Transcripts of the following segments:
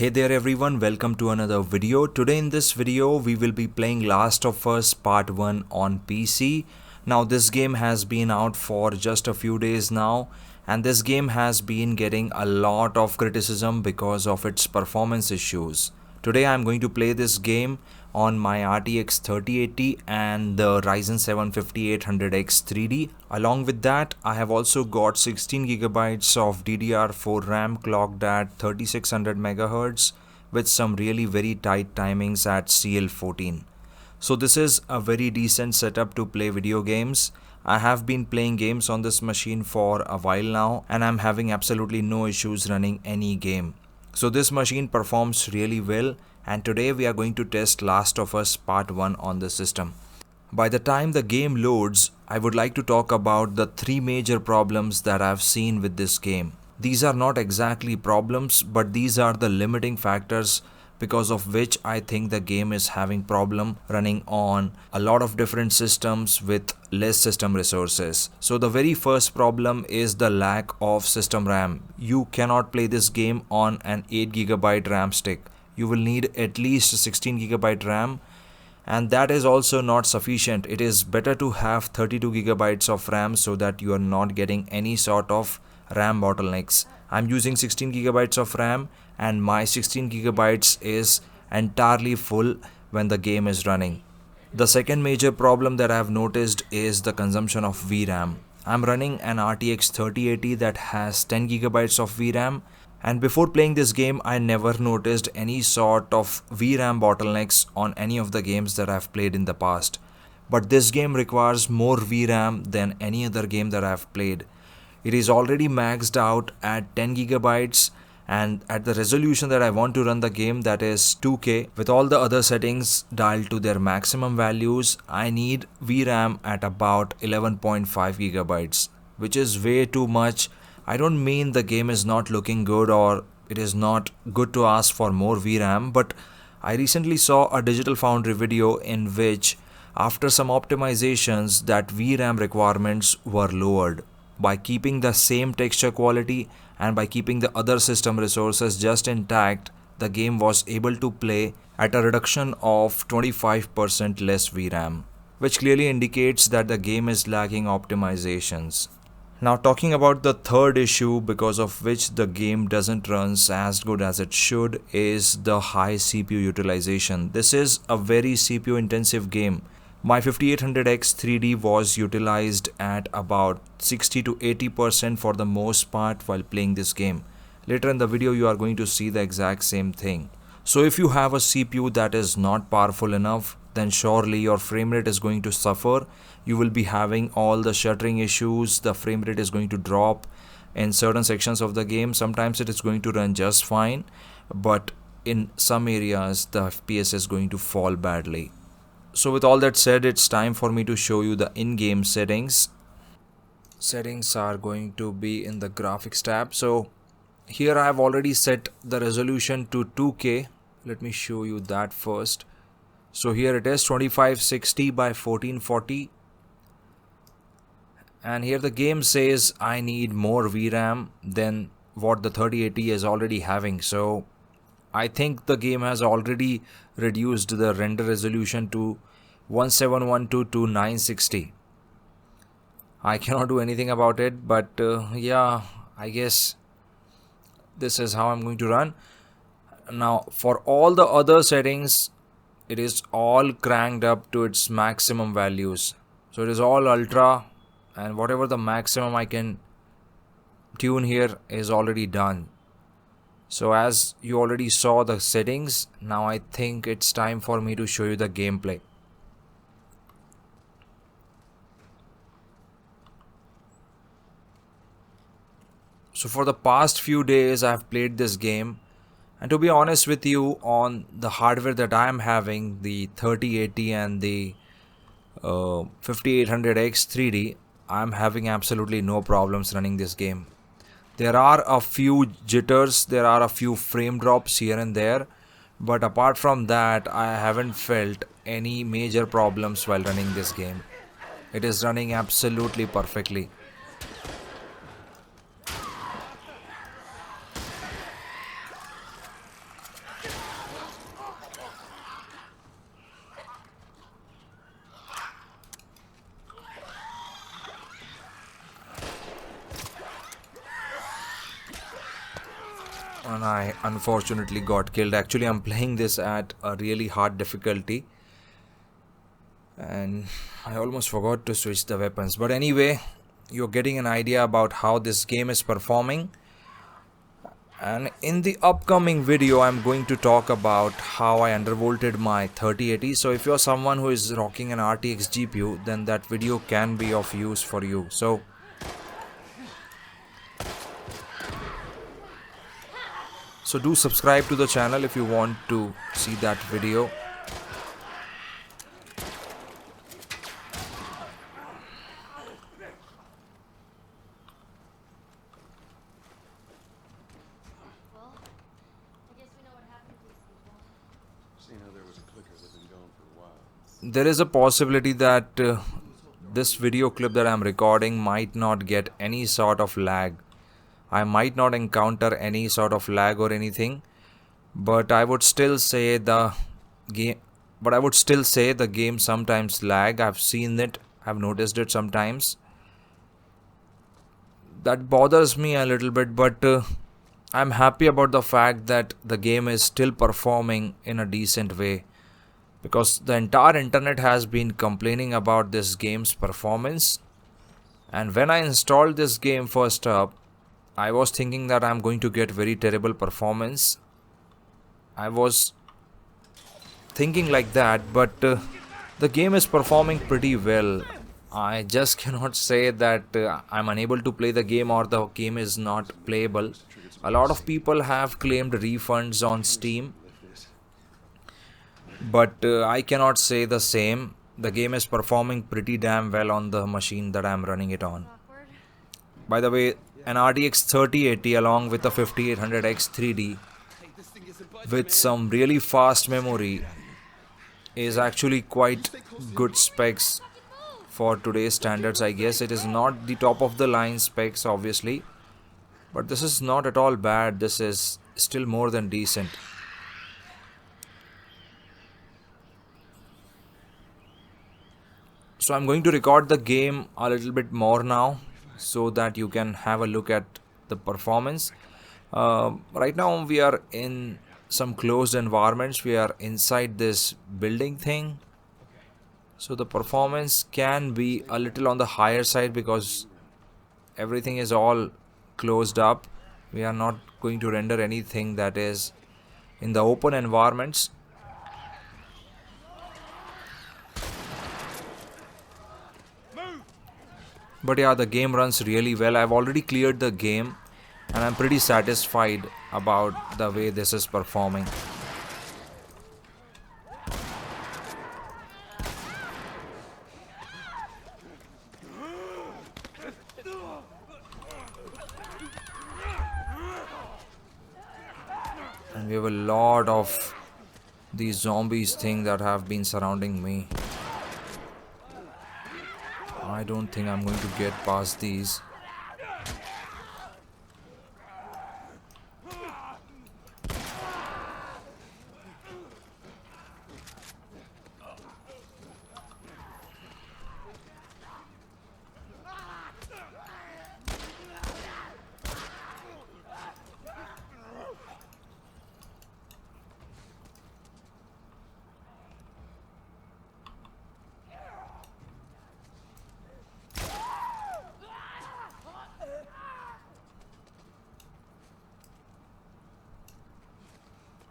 Hey there everyone, welcome to another video. Today in this video we will be playing Last of Us Part 1 on PC. Now this game has been out for just a few days now and this game has been getting a lot of criticism because of its performance issues. Today I am going to play this game on my RTX 3080 and the Ryzen 7 5800X 3D. Along with that, I have also got 16GB of DDR4 RAM clocked at 3600 MHz with some really very tight timings at CL14. So this is a very decent setup to play video games. I have been playing games on this machine for a while now and I'm having absolutely no issues running any game. So this machine performs really well and today we are going to test Last of Us Part 1 on the system. By the time the game loads, I would like to talk about the three major problems that I've seen with this game. These are not exactly problems, but these are the limiting factors because of which I think the game is having problem running on a lot of different systems with less system resources. So the very first problem is the lack of system RAM. You cannot play this game on an 8GB RAM stick. You will need at least 16GB RAM and that is also not sufficient. It is better to have 32GB of RAM so that you are not getting any sort of RAM bottlenecks. I'm using 16GB of RAM and my 16GB is entirely full when the game is running. The second major problem that I have noticed is the consumption of VRAM. I'm running an RTX 3080 that has 10GB of VRAM and before playing this game I never noticed any sort of VRAM bottlenecks on any of the games that I've played in the past. But this game requires more VRAM than any other game that I've played. It is already maxed out at 10GB and at the resolution that I want to run the game, that is 2K, with all the other settings dialed to their maximum values, I need VRAM at about 11.5GB, which is way too much. I don't mean the game is not looking good or it is not good to ask for more VRAM, but I recently saw a Digital Foundry video in which after some optimizations that VRAM requirements were lowered. By keeping the same texture quality and by keeping the other system resources just intact, the game was able to play at a reduction of 25% less VRAM, which clearly indicates that the game is lacking optimizations. Now talking about the third issue because of which the game doesn't run as good as it should is the high CPU utilization. This is a very CPU intensive game. My 5800X 3D was utilized at about 60 to 80% for the most part while playing this game. Later in the video you are going to see the exact same thing. So if you have a CPU that is not powerful enough, then surely your frame rate is going to suffer. You will be having all the shuttering issues, the frame rate is going to drop in certain sections of the game. Sometimes it is going to run just fine, but in some areas the FPS is going to fall badly. So with all that said, it's time for me to show you the in-game settings. Settings are going to be in the graphics tab. So here I have already set the resolution to 2K. Let me show you that first. So here it is 2560 by 1440. And here the game says I need more VRAM than what the 3080 is already having. So I think the game has already reduced the render resolution to 1712 to 960. I cannot do anything about it, but yeah, I guess this is how I'm going to run. Now for all the other settings, it is all cranked up to its maximum values. So it is all ultra and whatever the maximum I can tune here is already done. So as you already saw the settings, now I think it's time for me to show you the gameplay. So for the past few days I've played this game and to be honest with you, on the hardware that I am having, the 3080 and the 5800X 3D, I'm having absolutely no problems running this game. There are a few jitters, there are a few frame drops here and there, but apart from that, I haven't felt any major problems while running this game. It is running absolutely perfectly. I unfortunately got killed. Actually, I'm playing this at a really hard difficulty, and I almost forgot to switch the weapons. But anyway, you're getting an idea about how this game is performing. And in the upcoming video, I'm going to talk about how I undervolted my 3080. So if you're someone who is rocking an RTX GPU, then that video can be of use for you. So do subscribe to the channel if you want to see that video. There is a possibility that this video clip that I'm recording might not get any sort of lag. I might not encounter any sort of lag or anything, but I would still say the game sometimes lag. I've seen it, I've noticed it sometimes. That bothers me a little bit, but I'm happy about the fact that the game is still performing in a decent way, because the entire internet has been complaining about this game's performance. And when I installed this game first up, I was thinking that I'm going to get very terrible performance. I was thinking like that, but the game is performing pretty well. I just cannot say that I'm unable to play the game or the game is not playable. A lot of people have claimed refunds on Steam, but I cannot say the same. The game is performing pretty damn well on the machine that I'm running it on. By the way, an RTX 3080 along with a 5800X 3D with some really fast memory is actually quite good specs for today's standards. I guess it is not the top of the line specs obviously, but this is not at all bad. This is still more than decent. So I'm going to record the game a little bit more now so that you can have a look at the performance. Right now we are in some closed environments. We are inside this building thing. So the performance can be a little on the higher side because everything is all closed up. We are not going to render anything that is in the open environments. But yeah, the game runs really well. I've already cleared the game and I'm pretty satisfied about the way this is performing. And we have a lot of these zombies thing that have been surrounding me. I don't think I'm going to get past these.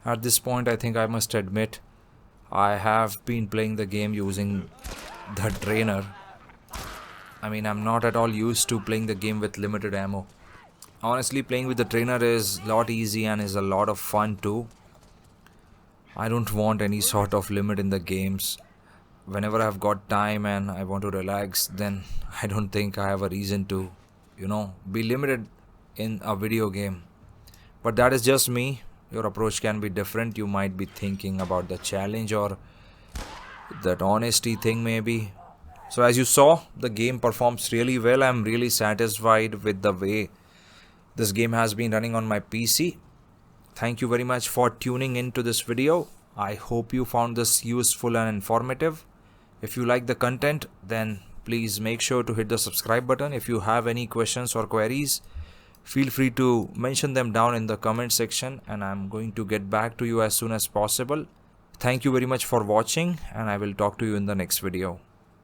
At this point, I think I must admit, I have been playing the game using the trainer. I mean, I'm not at all used to playing the game with limited ammo. Honestly, playing with the trainer is a lot easy and is a lot of fun too. I don't want any sort of limit in the games. Whenever I've got time and I want to relax, then I don't think I have a reason to, be limited in a video game. But that is just me. Your approach can be different. You might be thinking about the challenge or that honesty thing maybe. So as you saw, the game performs really well. I'm really satisfied with the way this game has been running on my PC. Thank you very much for tuning into this video. I hope you found this useful and informative. If you like the content, then please make sure to hit the subscribe button. If you have any questions or queries, feel free to mention them down in the comment section, and I'm going to get back to you as soon as possible. Thank you very much for watching, and I will talk to you in the next video.